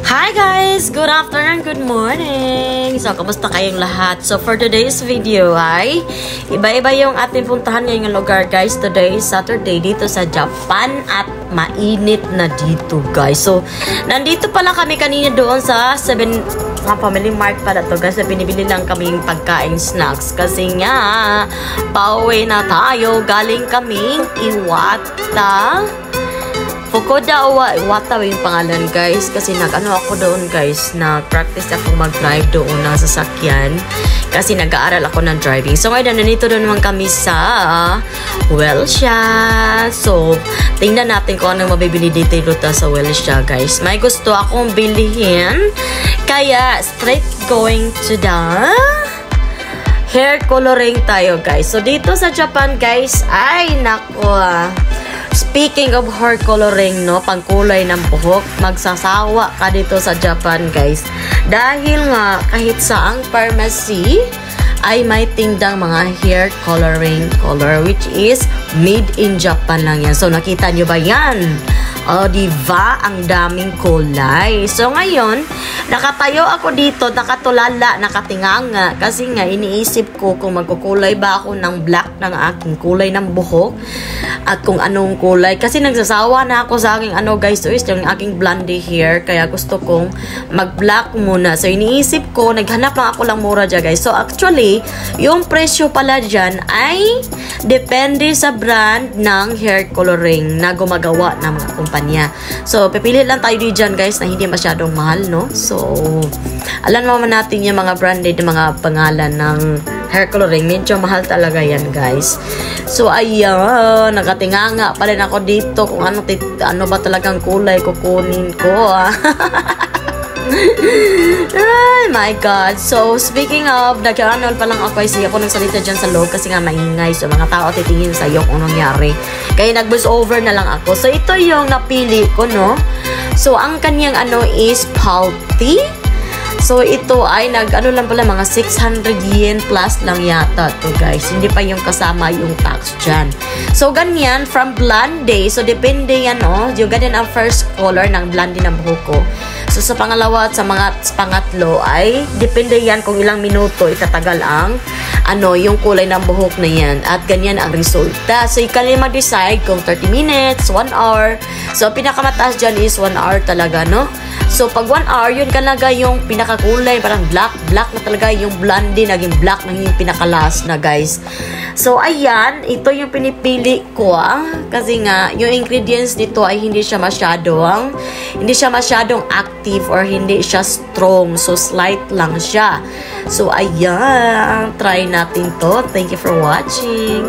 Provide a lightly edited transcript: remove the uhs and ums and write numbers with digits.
Hi guys! Good afternoon, good morning! So, kamusta kayong lahat? So, for today's video ay iba-iba yung ating puntahan ngayong lugar guys. Today is Saturday dito sa Japan at mainit na dito guys. So, nandito pala kami kanina doon sa Family Mart pala to guys. Binibili lang kami yung pagkain snacks kasi nga pauwi na tayo. Galing kaming Iwata. Fukuda Iwata yung pangalan guys kasi nag-ano ako doon guys, nag-practice ako mag-drive doon ng sasakyan kasi nag-aaral ako ng driving. So ngayon nandito doon naman kami sa Welsha. So tingnan natin kung anong mabibili dito sa Welsha guys. May gusto akong bilihin kaya straight going to the hair coloring tayo guys. So dito sa Japan guys ay nako, speaking of hair coloring, no, pangkulay ng buhok, magsasawa ka dito sa Japan, guys. Dahil nga, kahit saang pharmacy, ay may tindang mga hair coloring color, which is made in Japan lang yan. So, nakita nyo ba yan? O, diba? Ang daming kulay. So, ngayon, nakatayo ako dito, nakatulala, nakatinganga. Kasi nga, iniisip ko kung magkukulay ba ako ng black ng aking kulay ng buhok at kung anong kulay. Kasi nagsasawa na ako sa aking guys, yung aking blondie hair. Kaya gusto kong mag-black muna. So, iniisip ko, naghanap lang ako lang mura dyan, guys. So, actually, yung presyo pala dyan ay depende sa brand ng hair coloring na gumagawa ng mga kumpanya. So, pipili lang tayo dyan, guys, na hindi masyadong mahal, no? So, alam naman natin yung mga branded, mga pangalan ng hair coloring. Medyo mahal talaga yan, guys. So, ayan, nakatinganga pa rin ako dito kung ano ba talagang kulay kukunin ko. Ay, my God. So, speaking of, nag-annual pa lang ako, kasi ako nagsalita dyan sa loob kasi nga maingay. So, mga tao titingin sa'yo kung nangyari. Kaya nag-buzz over na lang ako. So, ito yung napili ko, no? So, ang kanyang is Palti. So, ito ay nag-ano lang pala, mga 600 yen plus lang yata to guys. Hindi pa yung kasama yung tax dyan. So, ganyan, from blonde. So, depende yan, no? Yung ganyan ang first color ng blonde ng buhok ko. So, sa pangalawa at sa pangatlo ay depende yan kung ilang minuto itatagal ang yung kulay ng buhok na yan. At ganyan ang resulta. So, ikaw na mag-decide kung 30 minutes, 1 hour. So, pinakamataas dyan is 1 hour talaga, no? So, pag 1 hour, yun talaga yung pinakakulay, parang black na talaga yung blondie, naging black na yung pinakalas na, guys. So, ayan, ito yung pinipili ko, kasi nga, yung ingredients dito ay hindi siya masyadong active or hindi siya strong. So, slight lang siya. So, ayan, try natin to. Thank you for watching.